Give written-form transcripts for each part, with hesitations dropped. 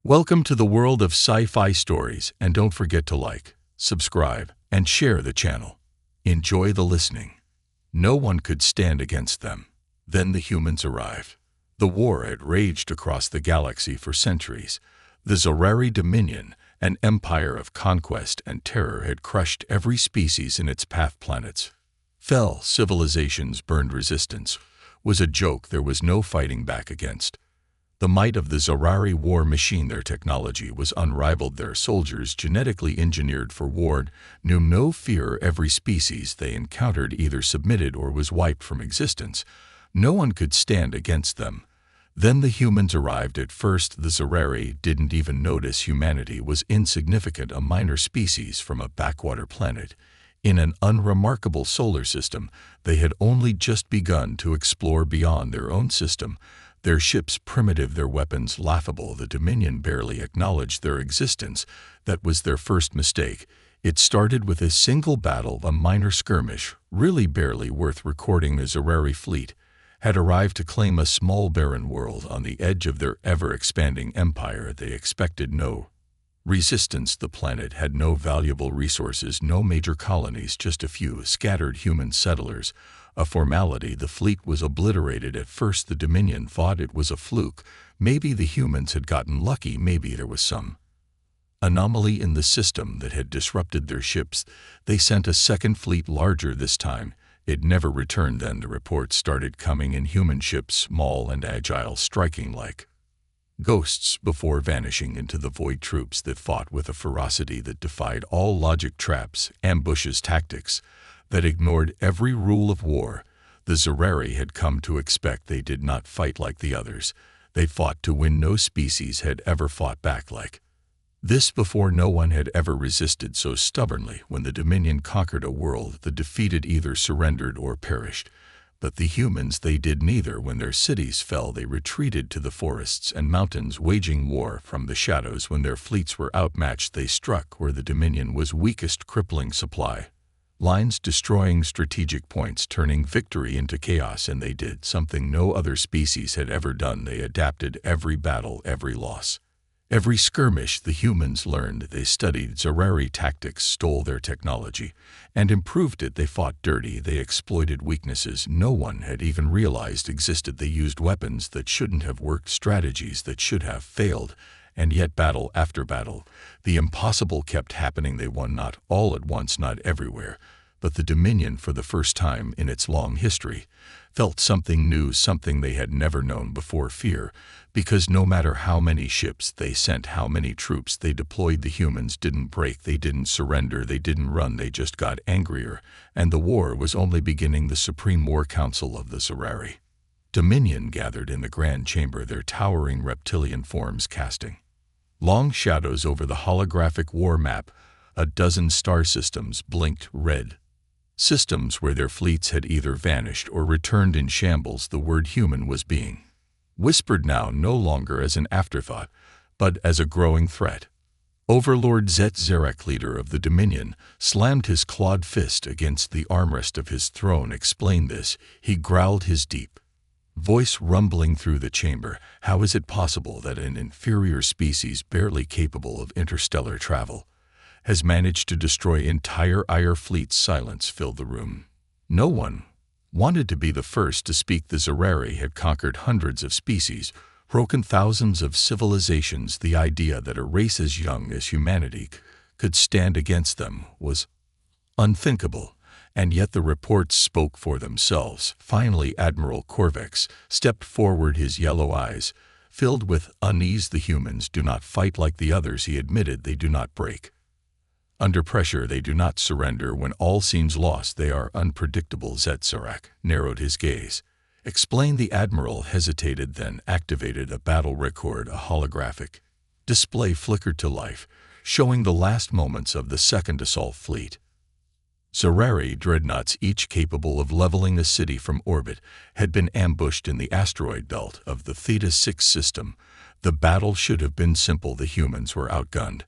Welcome to the world of Sci-Fi Stories, and don't forget to like, subscribe, and share the channel. Enjoy the listening. No one could stand against them. Then the humans arrived. The war had raged across the galaxy for centuries. The Zerari Dominion, an empire of conquest and terror, had crushed every species in its path. Planets fell, civilizations burned, resistance was a joke there was no fighting back against. The might of the Zerari war machine, their technology was unrivaled. Their soldiers, genetically engineered for war, knew no fear. Every species they encountered either submitted or was wiped from existence. No one could stand against them. Then the humans arrived. At first, the Zerari didn't even notice humanity was insignificant, a minor species from a backwater planet. In an unremarkable solar system, they had only just begun to explore beyond their own system. Their ships primitive, their weapons laughable. The Dominion barely acknowledged their existence. That was their first mistake. It started with a single battle, a minor skirmish, really barely worth recording. The Zerari fleet had arrived to claim a small barren world on the edge of their ever-expanding empire. They expected no resistance. The planet had no valuable resources, no major colonies, just a few scattered human settlers. A formality. The fleet was obliterated. At first the Dominion thought it was a fluke. Maybe the humans had gotten lucky. Maybe there was some anomaly in the system that had disrupted their ships. They sent a second fleet, larger this time. It never returned. Then the reports started coming in. Human ships, small and agile, striking like ghosts before vanishing into the void. Troops that fought with a ferocity that defied all logic. Traps, ambushes, tactics that ignored every rule of war. The Zerari had come to expect. They did not fight like the others. They fought to win. No species had ever fought back like this before. No one had ever resisted so stubbornly. When the Dominion conquered a world, the defeated either surrendered or perished. But the humans, they did neither. When their cities fell, they retreated to the forests and mountains, waging war from the shadows. When their fleets were outmatched, they struck where the Dominion was weakest, crippling supply lines, destroying strategic points, turning victory into chaos. And they did something no other species had ever done. They adapted. Every battle, every loss, every skirmish, the humans learned. They studied Zerari tactics, stole their technology, and improved it. They fought dirty. They exploited weaknesses no one had even realized existed. They used weapons that shouldn't have worked, strategies that should have failed. And yet, battle after battle, the impossible kept happening. They won, not all at once, not everywhere, but the Dominion, for the first time in its long history, felt something new, something they had never known before: fear. Because no matter how many ships they sent, how many troops they deployed, the humans didn't break, they didn't surrender, they didn't run, they just got angrier. And the war was only beginning. The Supreme War Council of the Zerari Dominion gathered in the Grand Chamber, their towering reptilian forms casting long shadows over the holographic war map. A dozen star systems blinked red. Systems where their fleets had either vanished or returned in shambles. The word human was being whispered now, no longer as an afterthought, but as a growing threat. Overlord Zet Zarek, leader of the Dominion, slammed his clawed fist against the armrest of his throne. Explain this, he growled, his deep voice rumbling through the chamber. How is it possible that an inferior species barely capable of interstellar travel has managed to destroy entire fleets? Silence filled the room. No one wanted to be the first to speak. The Zerari had conquered hundreds of species, broken thousands of civilizations. The idea that a race as young as humanity could stand against them was unthinkable. And yet the reports spoke for themselves. Finally, Admiral Corvex stepped forward, his yellow eyes filled with unease. The humans do not fight like the others, he admitted. They do not break under pressure. They do not surrender when all seems lost. They are unpredictable. Zetzarak narrowed his gaze. Explain. The Admiral hesitated, then activated a battle record. A holographic display flickered to life, showing the last moments of the Second Assault Fleet. Zerari dreadnoughts, each capable of leveling a city from orbit, had been ambushed in the asteroid belt of the Theta 6 system. The battle should have been simple. The humans were outgunned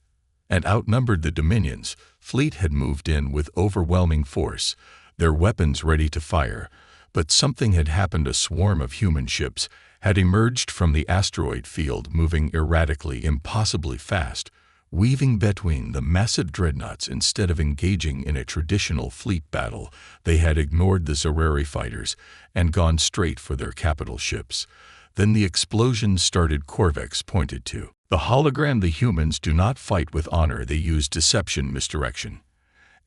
and outnumbered. The Dominion's fleet had moved in with overwhelming force, their weapons ready to fire. But something had happened. A swarm of human ships had emerged from the asteroid field, moving erratically, impossibly fast, weaving between the massive dreadnoughts. Instead of engaging in a traditional fleet battle, they had ignored the Zerari fighters and gone straight for their capital ships. Then the explosions started. Korvax pointed to the hologram. The humans do not fight with honor. They use deception, misdirection,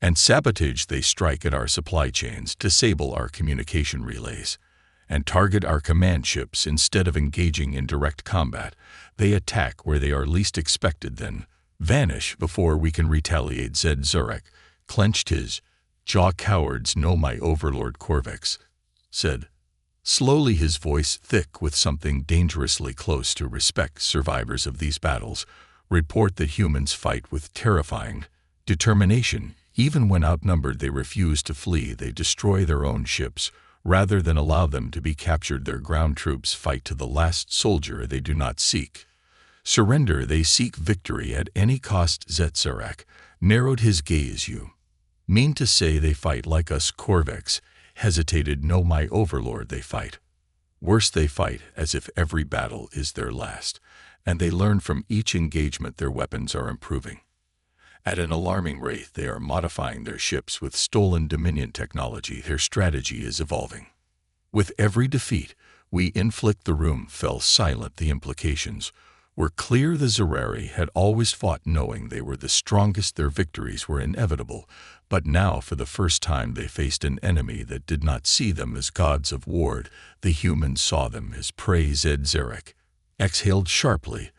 and sabotage. They strike at our supply chains, disable our communication relays, and target our command ships. Instead of engaging in direct combat, they attack where they are least expected, then vanish before we can retaliate. Zed Zurek clenched his jaw. Cowards. No, my overlord, Korvax said slowly, his voice thick with something dangerously close to respect. Survivors of these battles report that humans fight with terrifying determination. Even when outnumbered, they refuse to flee. They destroy their own ships rather than allow them to be captured. Their ground troops fight to the last soldier. They do not seek surrender. They seek victory at any cost. Zetsarak narrowed his gaze. You mean to say they fight like us? Korvax hesitated. No, my overlord, they fight worse. They fight as if every battle is their last, and they learn from each engagement. Their weapons are improving at an alarming rate. They are modifying their ships with stolen Dominion technology. Their strategy is evolving. With every defeat we inflict. The room fell silent. The implications were clear. The Zerari had always fought knowing they were the strongest. Their victories were inevitable, but now for the first time they faced an enemy that did not see them as gods of war. The humans saw them as prey. Zed Zarek exhaled sharply.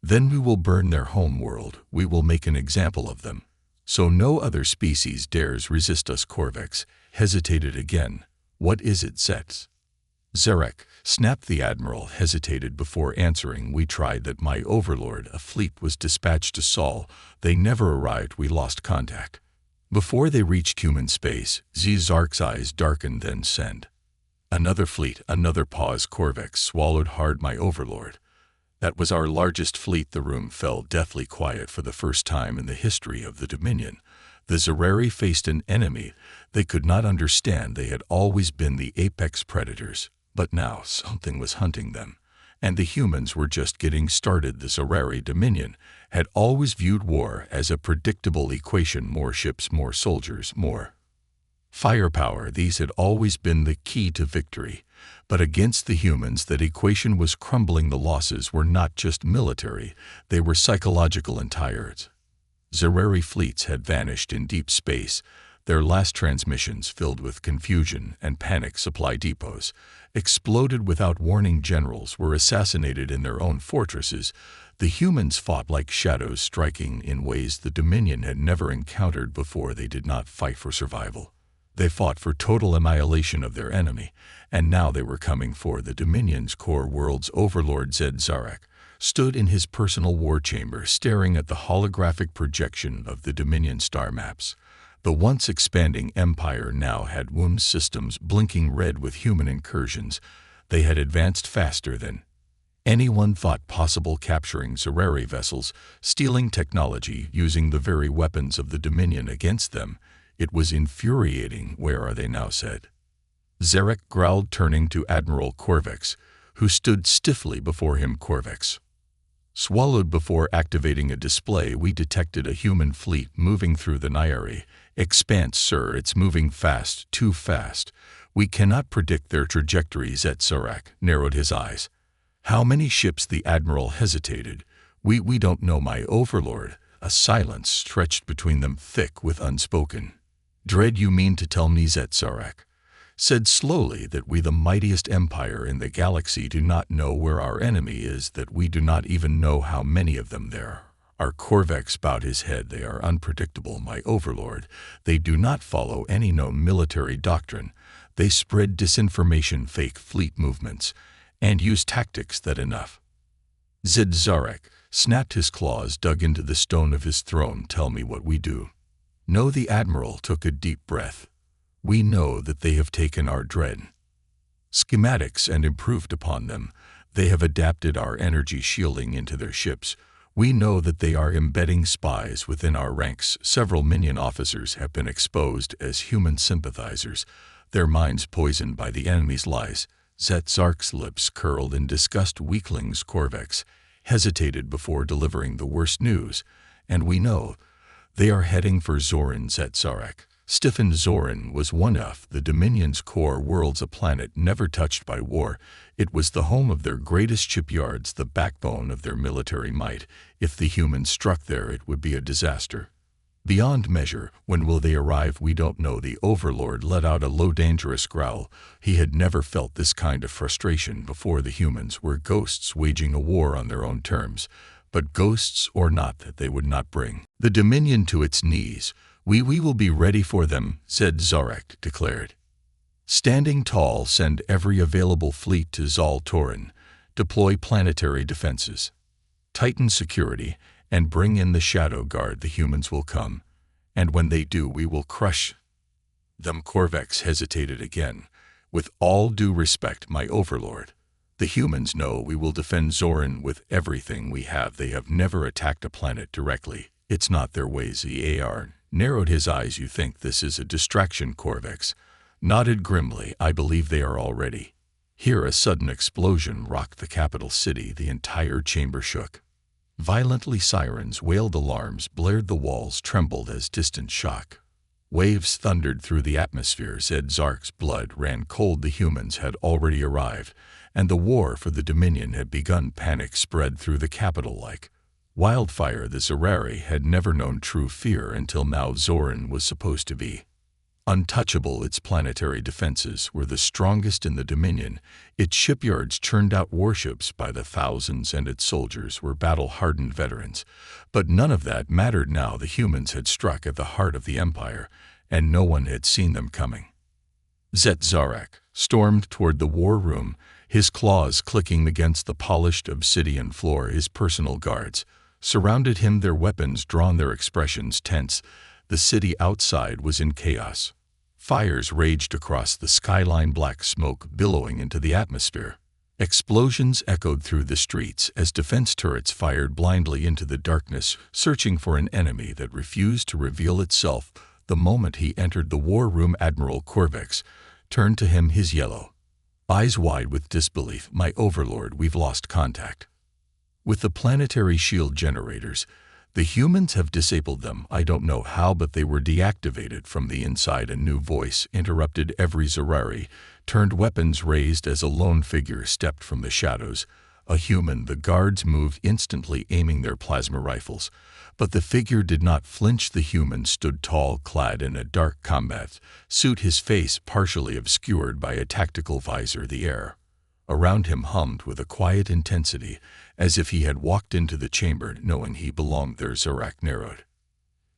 Then we will burn their home world. We will make an example of them, so no other species dares resist us. Korvax hesitated again. What is it, Zets? Zarek snapped. The admiral hesitated before answering. We tried that, my overlord. A fleet was dispatched to Sol. They never arrived. We lost contact before they reached human space. Zark's eyes darkened, then send another fleet. Another pause. Korvax swallowed hard. My overlord, that was our largest fleet. The room fell deathly quiet. For the first time in the history of the Dominion, the Zerari faced an enemy they could not understand. They had always been the apex predators, but now something was hunting them, and the humans were just getting started. The Zerari Dominion had always viewed war as a predictable equation: more ships, more soldiers, more firepower. These had always been the key to victory. But against the humans, that equation was crumbling. The losses were not just military, they were psychological and tired. Zerari fleets had vanished in deep space, their last transmissions filled with confusion and panic. Supply depots exploded without warning. Generals were assassinated in their own fortresses. The humans fought like shadows, striking in ways the Dominion had never encountered before. They did not fight for survival. They fought for total annihilation of their enemy, and now they were coming for the Dominion's core. World's overlord Zed Zarek stood in his personal war chamber, staring at the holographic projection of the Dominion star maps. The once expanding empire now had womb systems blinking red with human incursions. They had advanced faster than anyone thought possible, capturing Zerari vessels, stealing technology, using the very weapons of the Dominion against them. It was infuriating. Where are they now? Said Zarek growled, turning to Admiral Korvax, who stood stiffly before him. Korvax swallowed before activating a display. We detected a human fleet moving through the Nyari expanse, sir. It's moving fast, too fast. We cannot predict their trajectories. Zarek narrowed his eyes. How many ships? The admiral hesitated. We don't know, my overlord. A silence stretched between them, thick with unspoken dread. You mean to tell me, Zarek said slowly, that we, the mightiest empire in the galaxy, do not know where our enemy is, that we do not even know how many of them there are? Korvax bowed his head. They are unpredictable, my overlord. They do not follow any known military doctrine. They spread disinformation, fake fleet movements, and use tactics that enough. Zed Zarek snapped his claws, dug into the stone of his throne. Tell me what we do. No, the admiral took a deep breath. We know that they have taken our dread schematics and improved upon them. They have adapted our energy shielding into their ships. We know that they are embedding spies within our ranks. Several minion officers have been exposed as human sympathizers, their minds poisoned by the enemy's lies. Zetzark's lips curled in disgust. Weaklings Corvex hesitated before delivering the worst news, and we know they are heading for Zoran. Zetzarek stiffened. Zoran was one of the Dominion's core worlds, a planet never touched by war. It was the home of their greatest shipyards, the backbone of their military might. If the humans struck there, it would be a disaster beyond measure. When will they arrive? We don't know. The Overlord let out a low, dangerous growl. He had never felt this kind of frustration before. The humans were ghosts waging a war on their own terms, but ghosts or not, they would not bring the Dominion to its knees. We will be ready for them, said Zarek declared. Standing tall, send every available fleet to Zal Torin. Deploy planetary defenses. Tighten security, and bring in the Shadow Guard. The humans will come, and when they do, we will crush them. Corvex hesitated again. With all due respect, my Overlord, the humans know we will defend Zoran with everything we have. They have never attacked a planet directly. It's not their ways. The AR narrowed his eyes. You think this is a distraction? Corvex nodded grimly. I believe they are already here. A sudden explosion rocked the capital city. The entire chamber shook violently. Sirens wailed, alarms blared, the walls trembled as distant shock waves thundered through the atmosphere. Zark's blood ran cold. The humans had already arrived, and the war for the Dominion had begun. Panic spread through the capital like wildfire. The Zerari had never known true fear until now. Zoran was supposed to be untouchable. Its planetary defenses were the strongest in the Dominion. Its shipyards churned out warships by the thousands, and its soldiers were battle-hardened veterans. But none of that mattered now. The humans had struck at the heart of the Empire, and no one had seen them coming. Zetzarek stormed toward the war room, his claws clicking against the polished obsidian floor. His personal guards surrounded him, their weapons drawn, their expressions tense. The city outside was in chaos. Fires raged across the skyline, black smoke billowing into the atmosphere. Explosions echoed through the streets as defense turrets fired blindly into the darkness, searching for an enemy that refused to reveal itself. The moment he entered the war room, Admiral Corvex turned to him, his yellow eyes wide with disbelief. My Overlord, we've lost contact with the planetary shield generators. The humans have disabled them. I don't know how, but they were deactivated from the inside. A new voice interrupted. Every Zerari turned, weapons raised as a lone figure stepped from the shadows. A human. The guards moved instantly, aiming their plasma rifles. But the figure did not flinch. The human stood tall, clad in a dark combat suit, his face partially obscured by a tactical visor. The air around him hummed with a quiet intensity, as if he had walked into the chamber knowing he belonged there. Zarak narrowed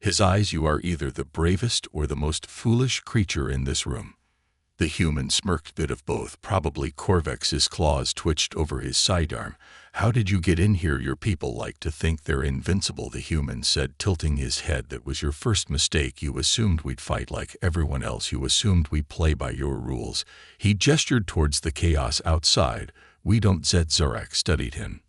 his eyes. You are either the bravest or the most foolish creature in this room. The human smirked. Bit of both, probably. Corvex's claws twitched over his sidearm. How did you get in here? Your people like to think they're invincible, the human said, tilting his head. That was your first mistake. You assumed we'd fight like everyone else. You assumed we play by your rules. He gestured towards the chaos outside. We don't. Zetzarek studied him,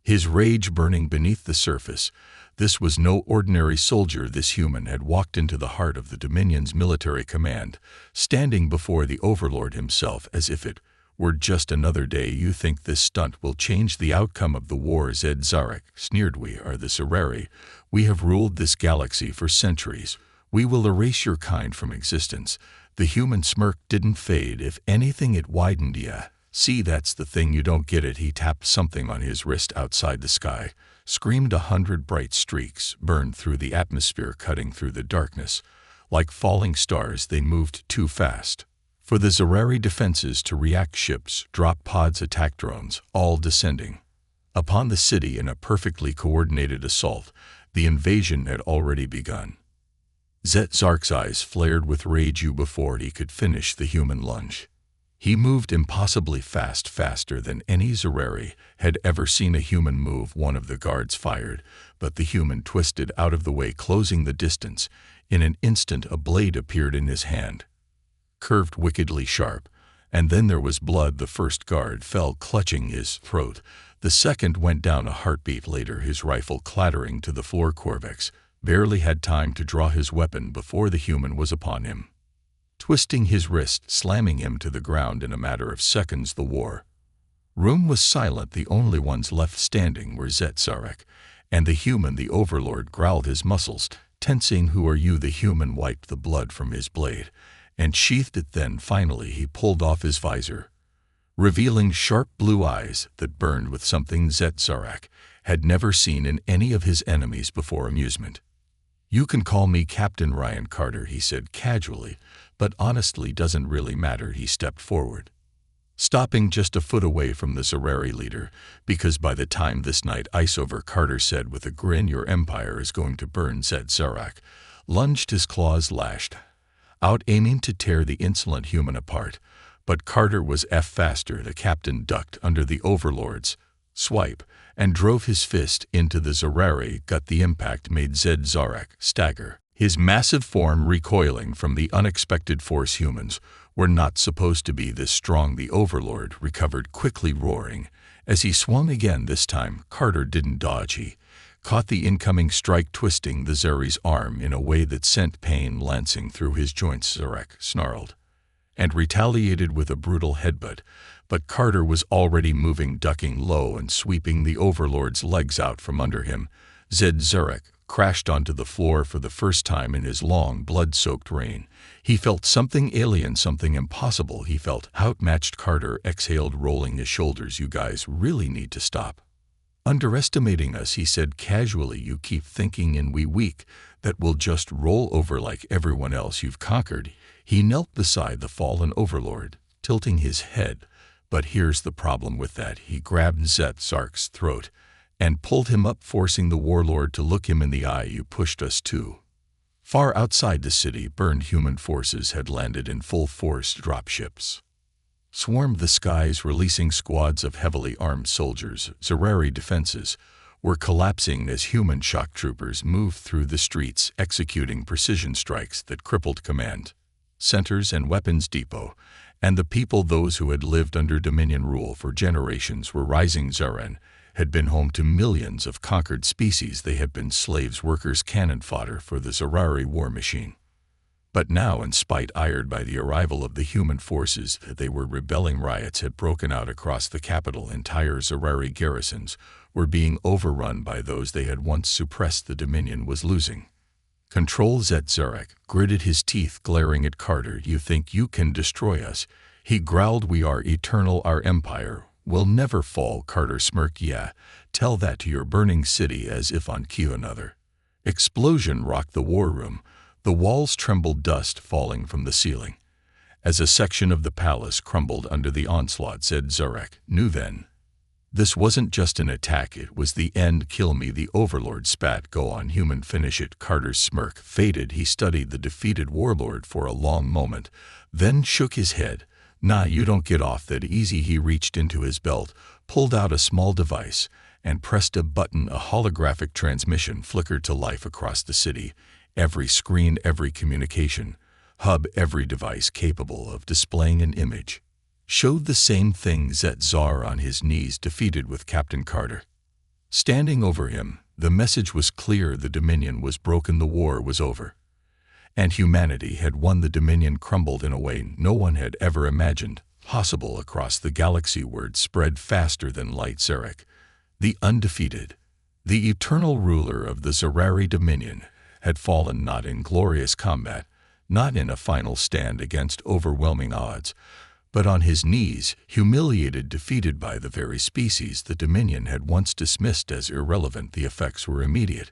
his rage burning beneath the surface. This was no ordinary soldier. This human had walked into the heart of the Dominion's military command, standing before the Overlord himself as if it were just another day. You think this stunt will change the outcome of the war? Zetzarek sneered. We are the Zerari. We have ruled this galaxy for centuries. We will erase your kind from existence. The human smirk didn't fade. If anything, it widened. Yeah. See, that's the thing, you don't get it. He tapped something on his wrist. Outside, the sky screamed. 100 bright streaks burned through the atmosphere, cutting through the darkness. Like falling stars, they moved too fast for the Zerari defenses to react. Ships, drop pods, attack drones, all descending upon the city in a perfectly coordinated assault. The invasion had already begun. Zetzark's eyes flared with rage. Before he could finish, the human lunged. He moved impossibly fast, faster than any Zerari had ever seen a human move. One of the guards fired, but the human twisted out of the way, closing the distance. In an instant, a blade appeared in his hand, curved wickedly sharp, and then there was blood. The first guard fell, clutching his throat. The second went down a heartbeat later, his rifle clattering to the floor. Corvex barely had time to draw his weapon before the human was upon him. twisting his wrist, slamming him to the ground in a matter of seconds. The war room was silent. The only ones left standing were Zet-Zarek and the human. The overlord growled, his muscles tensing. "Who are you?" The human wiped the blood from his blade and sheathed it. Then finally he pulled off his visor, revealing sharp blue eyes that burned with something Zet-Zarek had never seen in any of his enemies before. Amusement. "You can call me Captain Ryan Carter," he said casually, "but honestly doesn't really matter." He stepped forward, stopping just a foot away from the Zerari leader, "because by the time this night is over," Carter said with a grin, "your empire is going to burn." Zet-Zarek lunged, his claws lashed out, aiming to tear the insolent human apart, but Carter was faster. The captain ducked under the overlord's swipe and drove his fist into the Zerari gut. The impact made Zet-Zarek stagger, his massive form recoiling from the unexpected force. Humans were not supposed to be this strong. The overlord recovered quickly, roaring as he swung again. This time Carter didn't dodge. He caught the incoming strike, twisting the Zeri's arm in a way that sent pain lancing through his joints. Zarek snarled and retaliated with a brutal headbutt, but Carter was already moving, ducking low and sweeping the overlord's legs out from under him. Zet-Zarek crashed onto the floor for the first time in his long, blood-soaked reign. He felt something alien, something impossible. He felt outmatched. Carter exhaled, rolling his shoulders. "You guys really need to stop underestimating us," he said casually. "You keep thinking in we weak that we'll just roll over like everyone else you've conquered." He knelt beside the fallen overlord, tilting his head. "But here's the problem with that." He grabbed Zet-Zarek's throat and pulled him up, forcing the warlord to look him in the eye. "You pushed us too far outside the city." Burned human forces had landed in full force. Dropships swarmed the skies, releasing squads of heavily armed soldiers. Zerari defenses were collapsing as human shock troopers moved through the streets, executing precision strikes that crippled command centers and weapons depot. And the people, those who had lived under Dominion rule for generations, were rising. Zaran had been home to millions of conquered species. They had been slaves, workers, cannon fodder for the Zerari war machine. But now, inspired by the arrival of the human forces, they were rebelling. Riots had broken out across the capital. Entire Zerari garrisons were being overrun by those they had once suppressed. The Dominion was losing control. Zet-Zarek gritted his teeth, glaring at Carter. "You think you can destroy us?" he growled. "We are eternal. Our empire will never fall." Carter smirked. "Yeah, tell that to your burning city." As if on cue, another explosion rocked the war room. The walls trembled, dust falling from the ceiling as a section of the palace crumbled under the onslaught. Zet-Zarek knew then this wasn't just an attack, it was the end. "Kill me," the overlord spat. "Go on, human, finish it." Carter's smirk faded. He studied the defeated warlord for a long moment, then shook his head. "Nah, you don't get off that easy." He reached into his belt, pulled out a small device, and pressed a button. A holographic transmission flickered to life across the city. Every screen, every communication hub, every device capable of displaying an image showed the same thing. Zet-Zar on his knees, defeated, with Captain Carter standing over him. The message was clear. The Dominion was broken. The war was over, and humanity had won. The Dominion crumbled in a way no one had ever imagined possible. Across the galaxy, word spread faster than light. Zarek, the undefeated, the eternal ruler of the Zerari Dominion, had fallen, not in glorious combat, not in a final stand against overwhelming odds, but on his knees, humiliated, defeated by the very species the Dominion had once dismissed as irrelevant. The effects were immediate.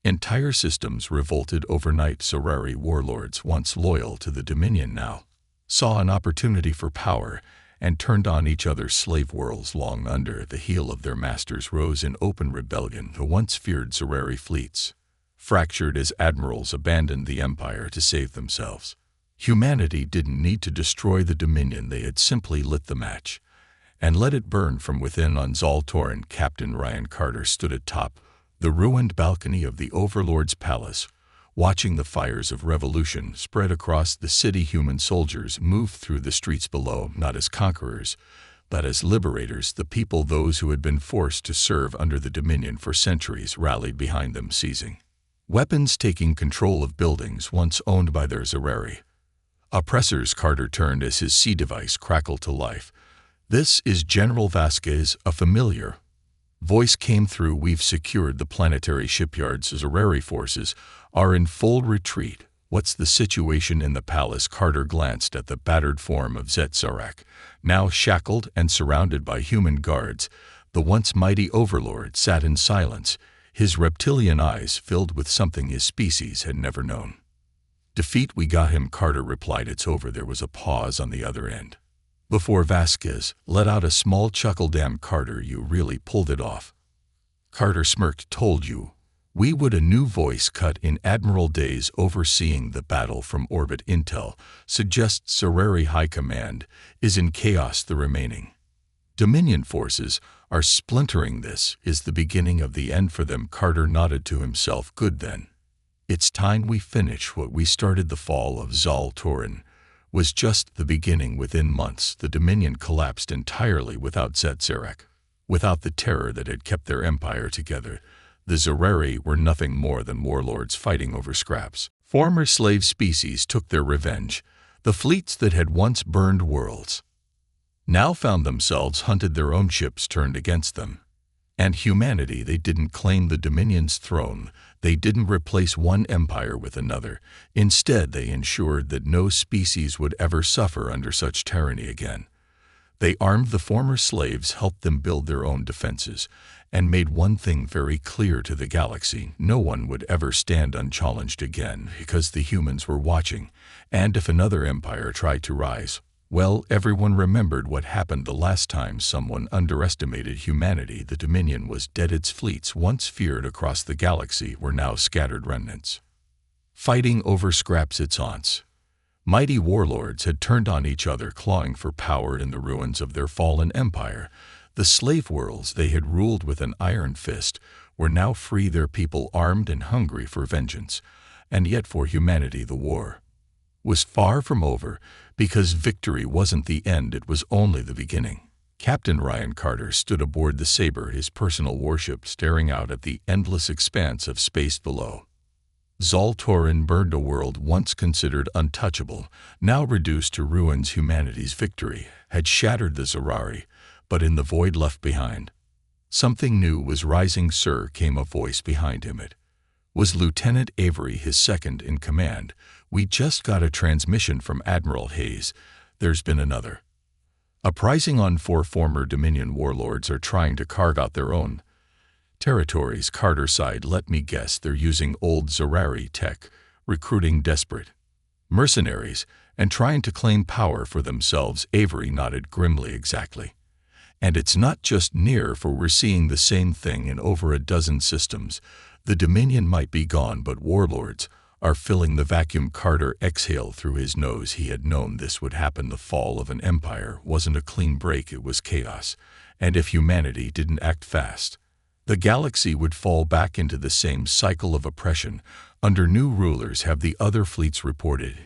Entire systems revolted overnight. Zerari warlords, once loyal to the Dominion, now saw an opportunity for power and turned on each other. Slave worlds long under the heel of their masters rose in open rebellion. The once feared Zerari fleets fractured as admirals abandoned the empire to save themselves. Humanity didn't need to destroy the Dominion. They had simply lit the match and let it burn from within. On Zaltoran, Captain Ryan Carter stood atop the ruined balcony of the Overlord's palace, watching the fires of revolution spread across the city. Human soldiers moved through the streets below, not as conquerors, but as liberators. The people, those who had been forced to serve under the Dominion for centuries, rallied behind them, seizing weapons, taking control of buildings once owned by their Zerari. Oppressors, Carter turned as his C device crackled to life. This is General Vasquez, a familiar voice came through. We've secured the planetary shipyards. Zerari forces are in full retreat. What's the situation in the palace? Carter glanced at the battered form of Zetsarak, now shackled and surrounded by human guards. The once mighty overlord sat in silence, his reptilian eyes filled with something his species had never known. Defeat, we got him, Carter replied. It's over. There was a pause on the other end, before Vasquez let out a small chuckle. Damn, Carter, you really pulled it off. Carter smirked. Told you we would. A new voice cut in. Admiral Days, overseeing the battle from orbit. Intel suggests Zerari High Command is in chaos. The remaining Dominion forces are splintering. This is the beginning of the end for them. Carter nodded to himself. Good, then. It's time we finish what we started. The fall of Zal Torin was just the beginning. Within months, the Dominion collapsed entirely. Without Zetsarak, without the terror that had kept their empire together, the Zerari were nothing more than warlords fighting over scraps. Former slave species took their revenge. The fleets that had once burned worlds now found themselves hunted. Their own ships turned against them. And humanity, they didn't claim the Dominion's throne. They didn't replace one empire with another. Instead, they ensured that no species would ever suffer under such tyranny again. They armed the former slaves, helped them build their own defenses, and made one thing very clear to the galaxy: no one would ever stand unchallenged again, because the humans were watching. And if another empire tried to rise, well, everyone remembered what happened the last time someone underestimated humanity. The Dominion was dead. Its fleets, once feared across the galaxy, were now scattered remnants, fighting over scraps. Its aunts, mighty warlords, had turned on each other, clawing for power in the ruins of their fallen empire. The slave worlds they had ruled with an iron fist were now free, their people armed and hungry for vengeance. And yet for humanity the war was far from over, because victory wasn't the end, it was only the beginning. Captain Ryan Carter stood aboard the Saber, his personal warship, staring out at the endless expanse of space below. Zal Torin burned, a world once considered untouchable, now reduced to ruins. Humanity's victory had shattered the Zerari, but in the void left behind, something new was rising. Sir, came a voice behind him. It was Lieutenant Avery, his second in command. We just got a transmission from Admiral Hayes. There's been another uprising on 4 former Dominion warlords are trying to carve out their own territories. Carter sighed. Let me guess, they're using old Zerari tech, recruiting desperate mercenaries, and trying to claim power for themselves. Avery nodded grimly. Exactly. And it's not just near, for we're seeing the same thing in over a dozen systems. The Dominion might be gone, but warlords are filling the vacuum. Carter exhaled through his nose. He had known this would happen. The fall of an empire wasn't a clean break, it was chaos. And if humanity didn't act fast, the galaxy would fall back into the same cycle of oppression under new rulers. Have the other fleets reported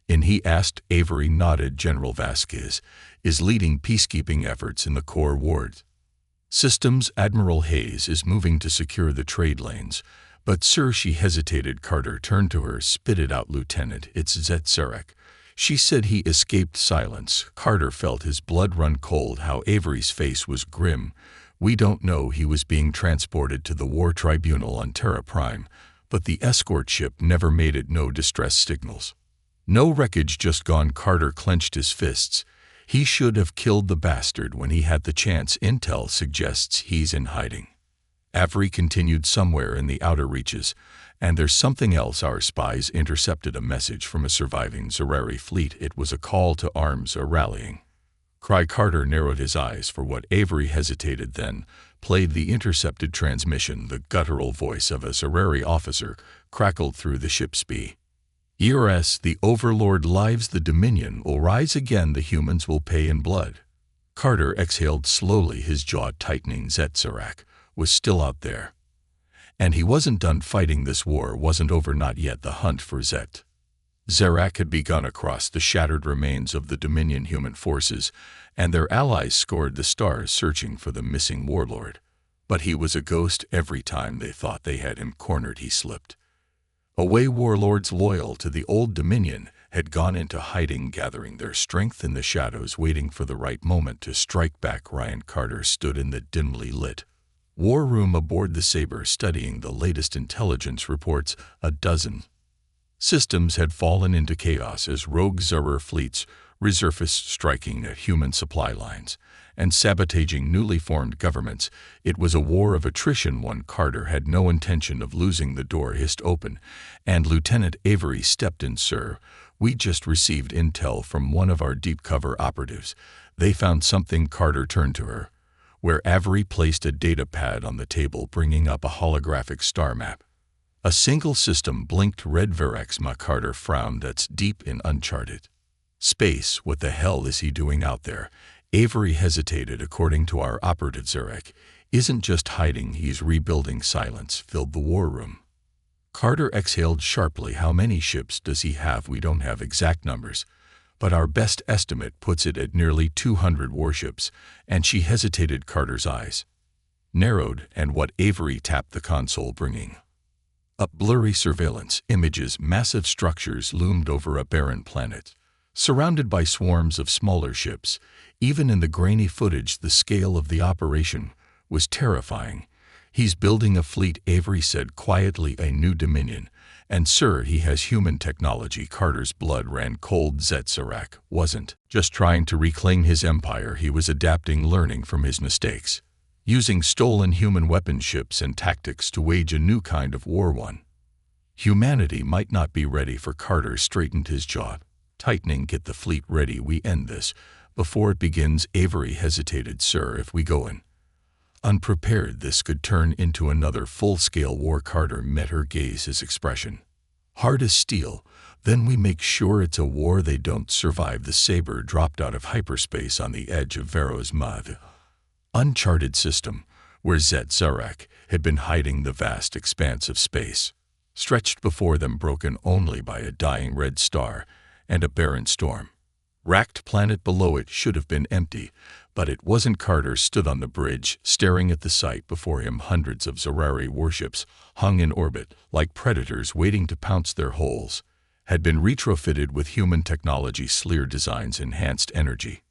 in? He asked. Avery nodded. General Vasquez is leading peacekeeping efforts in the core wards systems. Admiral Hayes is moving to secure the trade lanes. But sir, she hesitated. Carter turned to her. Spit it out, Lieutenant. It's Zetsarak. She said. He escaped. Silence. Carter felt his blood run cold. How Avery's face was grim. We don't know. He was being transported to the War Tribunal on Terra Prime, but the escort ship never made it. No distress signals, no wreckage, just gone. Carter clenched his fists. He should have killed the bastard when he had the chance. Intel suggests he's in hiding. Avery continued. Somewhere in the outer reaches. And there's something else. Our spies intercepted a message from a surviving Zerari fleet. It was a call to arms, a rallying cry. Carter narrowed his eyes for what. Avery hesitated, then played the intercepted transmission. The guttural voice of a Zerari officer crackled through the ship's B. ERS, the Overlord lives. The Dominion will rise again. The humans will pay in blood. Carter exhaled slowly, his jaw tightening. Zetsarak was still out there, and he wasn't done fighting. This war wasn't over, not yet. The hunt for Zerak had begun across the shattered remains of the Dominion human forces, and their allies scored the stars searching for the missing warlord. But he was a ghost. Every time they thought they had him cornered, he slipped away. Warlords loyal to the old Dominion had gone into hiding, gathering their strength in the shadows, waiting for the right moment to strike back. Ryan Carter stood in the dimly lit war room aboard the Sabre, studying the latest intelligence reports. A dozen systems had fallen into chaos as rogue Zerrer fleets resurfaced, striking at human supply lines and sabotaging newly formed governments. It was a war of attrition. One Carter had no intention of losing. The door hissed open, and Lieutenant Avery stepped in. "Sir, we just received intel from one of our deep cover operatives. They found something." Carter turned to her, where Avery placed a data pad on the table, bringing up a holographic star map. A single system blinked red. Verexma. Carter frowned. "That's deep in uncharted space. What the hell is he doing out there?" Avery hesitated. "According to our operative, Zarek isn't just hiding, he's rebuilding." Silence filled the war room. Carter exhaled sharply. "How many ships does he have?" "We don't have exact numbers, but our best estimate puts it at nearly 200 warships." And she hesitated. Carter's eyes narrowed, and what Avery tapped the console, bringing up blurry surveillance images. Massive structures loomed over a barren planet, surrounded by swarms of smaller ships. Even in the grainy footage, the scale of the operation was terrifying. "He's building a fleet," Avery said quietly, "a new dominion. And sir, he has human technology." Carter's blood ran cold. Zetsarak wasn't just trying to reclaim his empire, he was adapting, learning from his mistakes, using stolen human weapon ships and tactics to wage a new kind of war. One humanity might not be ready for. Carter straightened his jaw, tightening. "Get the fleet ready. We end this before it begins." Avery hesitated. "Sir, if we go in unprepared, this could turn into another full-scale war." Carter met her gaze, his expression hard as steel. "Then we make sure it's a war they don't survive." The Sabre dropped out of hyperspace on the edge of Vero's mud uncharted system, where Zetsarak had been hiding. The vast expanse of space stretched before them, broken only by a dying red star and a barren storm racked planet below. It should have been empty, but it wasn't. Carter stood on the bridge, staring at the sight before him. Hundreds of Zerari warships hung in orbit, like predators waiting to pounce. Their hulls had been retrofitted with human technology, Sleer designs, enhanced energy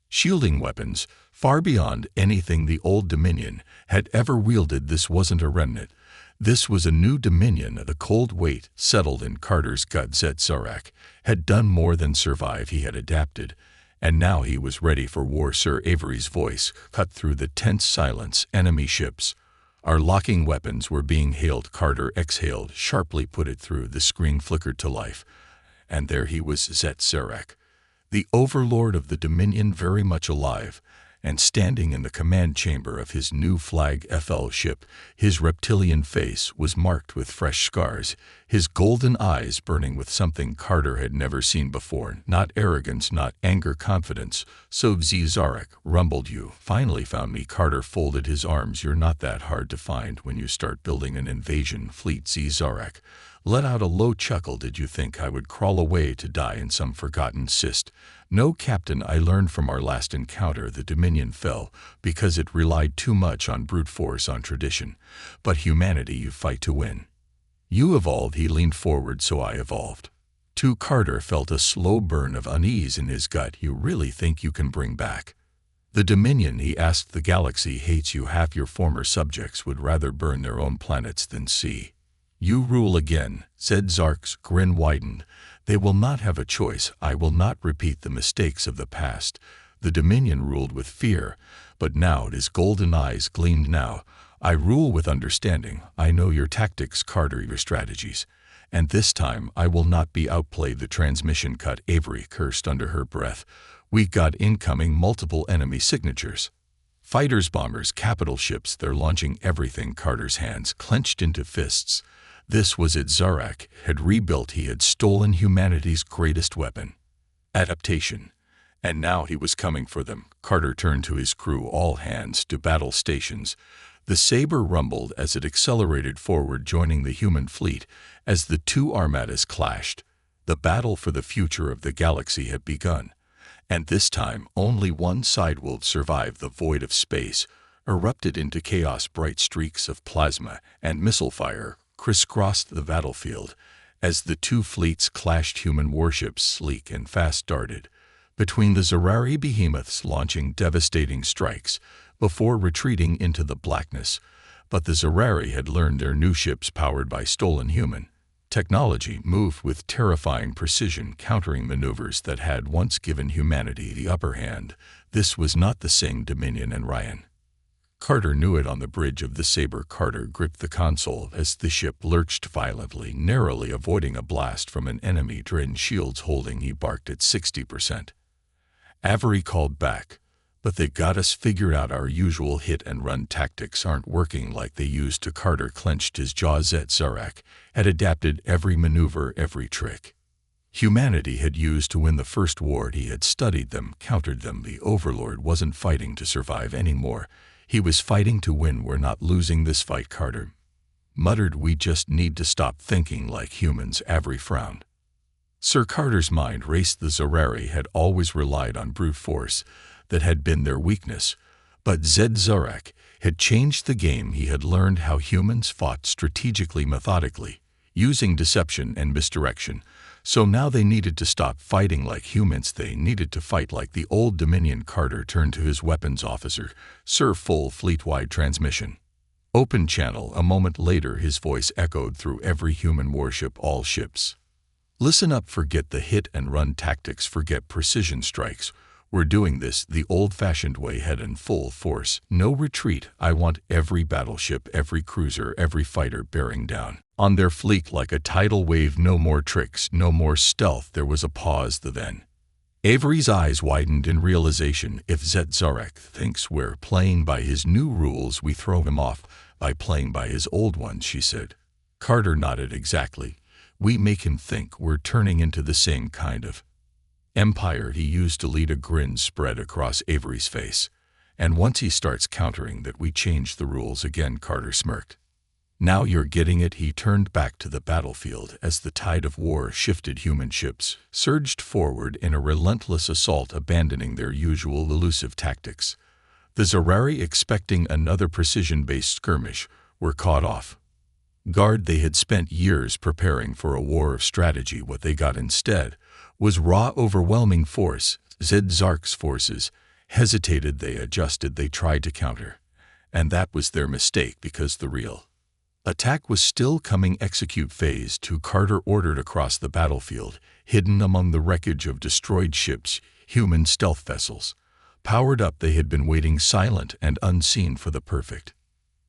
shielding weapons, far beyond anything the old Dominion had ever wielded. This wasn't a remnant. This was a new Dominion. The cold weight settled in Carter's gut. Zetsarak had done more than survive, he had adapted, and now he was ready for war. "Sir," Avery's voice cut through the tense silence, "enemy ships are locking weapons. We're being hailed." Carter exhaled sharply, put it through. The screen flickered to life, and there he was, Zetsarak, the overlord of the Dominion, very much alive, and standing in the command chamber of his new Flag FL ship. His reptilian face was marked with fresh scars, his golden eyes burning with something Carter had never seen before. Not arrogance, not anger, confidence. "So Zarek rumbled, you finally found me." Carter folded his arms. "You're not that hard to find when you start building an invasion fleet." Zarek let out a low chuckle. "Did you think I would crawl away to die in some forgotten cyst?" "No, Captain, I learned from our last encounter the Dominion fell because it relied too much on brute force, on tradition. But humanity, you fight to win. You evolved." He leaned forward. "So I evolved too." Carter felt a slow burn of unease in his gut. "You really think you can bring back the Dominion?" he asked. "The galaxy hates you. Half your former subjects would rather burn their own planets than see you rule again." Zark's grin widened. "They will not have a choice. I will not repeat the mistakes of the past. The Dominion ruled with fear, but now," his golden eyes gleamed, "now I rule with understanding. I know your tactics, Carter, your strategies, and this time I will not be outplayed." The transmission cut. Avery cursed under her breath. "We got incoming, multiple enemy signatures. Fighters, bombers, capital ships. They're launching everything." Carter's hands clenched into fists. This was it. Zarak had rebuilt. He had stolen humanity's greatest weapon, adaptation, and now he was coming for them. Carter turned to his crew. "All hands to battle stations." The Sabre rumbled as it accelerated forward, joining the human fleet. As the two armadas clashed, the battle for the future of the galaxy had begun. And this time, only one side would survive. The void of space erupted into chaos. Bright streaks of plasma and missile fire crisscrossed the battlefield, As the two fleets clashed, human warships, sleek and fast, darted between the Zerari behemoths, launching devastating strikes before retreating into the blackness. But the Zerari had learned their new ships, powered by stolen human technology, moved with terrifying precision, countering maneuvers that had once given humanity the upper hand. This was not the same Dominion and Ryan. Carter knew it. On the bridge of the Saber, Carter gripped the console as the ship lurched violently, narrowly avoiding a blast from an enemy Dren shield's holding. He barked at 60%. Avery called back, "But they got us figured out. Our usual hit-and-run tactics aren't working like they used to." Carter clenched his jaws. Zarak had adapted every maneuver, every trick humanity had used to win the First War. He had studied them, countered them. The Overlord wasn't fighting to survive anymore. He was fighting to win. "We're not losing this fight," Carter muttered. "We just need to stop thinking like humans." Avery frowned. Sir Carter's mind raced. The Zerari had always relied on brute force. That had been their weakness. But Zed Zarak had changed the game. He had learned how humans fought strategically, methodically, using deception and misdirection. So now they needed to stop fighting like humans. They needed to fight like the old Dominion. Carter turned to his weapons officer. "Sir, full fleet-wide transmission. Open channel." A moment later, his voice echoed through every human warship. "All ships, listen up. Forget the hit-and-run tactics. Forget precision strikes. We're doing this the old-fashioned way, head in full force. No retreat. I want every battleship, every cruiser, every fighter bearing down on their fleet like a tidal wave. No more tricks, no more stealth." There was a pause. Then Avery's eyes widened in realization. "If Zed Zarak thinks we're playing by his new rules, we throw him off by playing by his old ones," she said. Carter nodded. "Exactly. We make him think we're turning into the same kind of empire he used to lead." A grin spread across Avery's face. "And once he starts countering that, we change the rules again." Carter smirked. "Now you're getting it." He turned back to the battlefield as the tide of war shifted. Human ships surged forward in a relentless assault, abandoning their usual elusive tactics. The Zerari, expecting another precision-based skirmish, were caught off guard. They had spent years preparing for a war of strategy. What they got instead was raw, overwhelming force. Zed Zark's forces hesitated. They adjusted. They tried to counter. And that was their mistake, because the real attack was still coming. "Execute phase 2. Carter ordered across the battlefield. Hidden among the wreckage of destroyed ships, human stealth vessels powered up. They had been waiting, silent and unseen, for the perfect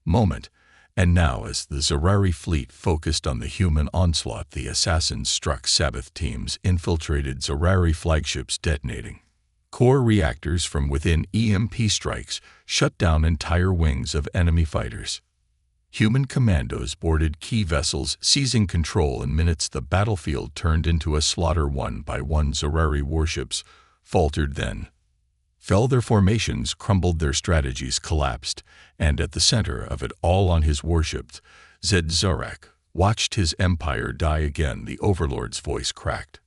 moment. And now, as the Zerari fleet focused on the human onslaught, the assassins struck. Sabbath teams infiltrated Zerari flagships, detonating core reactors from within. EMP strikes shut down entire wings of enemy fighters. Human commandos boarded key vessels, seizing control. In minutes, the battlefield turned into a slaughter. One by one, Zerari warships faltered, then fell. Their formations crumbled, their strategies collapsed, and at the center of it all, on his warships, Zed Zarak watched his empire die again. The Overlord's voice cracked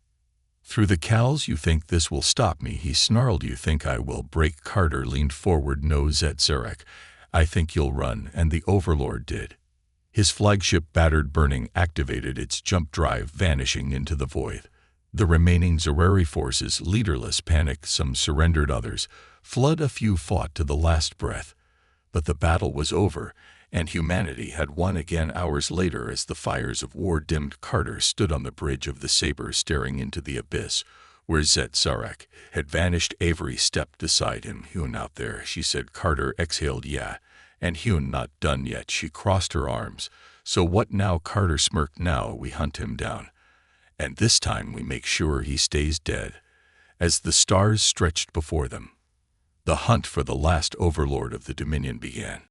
through the cowls. "You think this will stop me?" he snarled. "You think I will break?" Carter leaned forward. "No, Zed Zarak, I think you'll run." And the Overlord did. His flagship, battered, burning, activated its jump drive, vanishing into the void. The remaining Zerari forces, leaderless, panicked. Some surrendered, others fled. A few fought to the last breath. But the battle was over, and humanity had won again. Hours later, as the fires of war dimmed, Carter stood on the bridge of the Saber, staring into the abyss where Zed Zarak had vanished. Avery stepped beside him. "Hune out there," she said. Carter exhaled. "Yeah, and Hune not done yet." She crossed her arms. "So what now?" Carter smirked. "Now we hunt him down. And this time we make sure he stays dead." As the stars stretched before them, the hunt for the last Overlord of the Dominion began.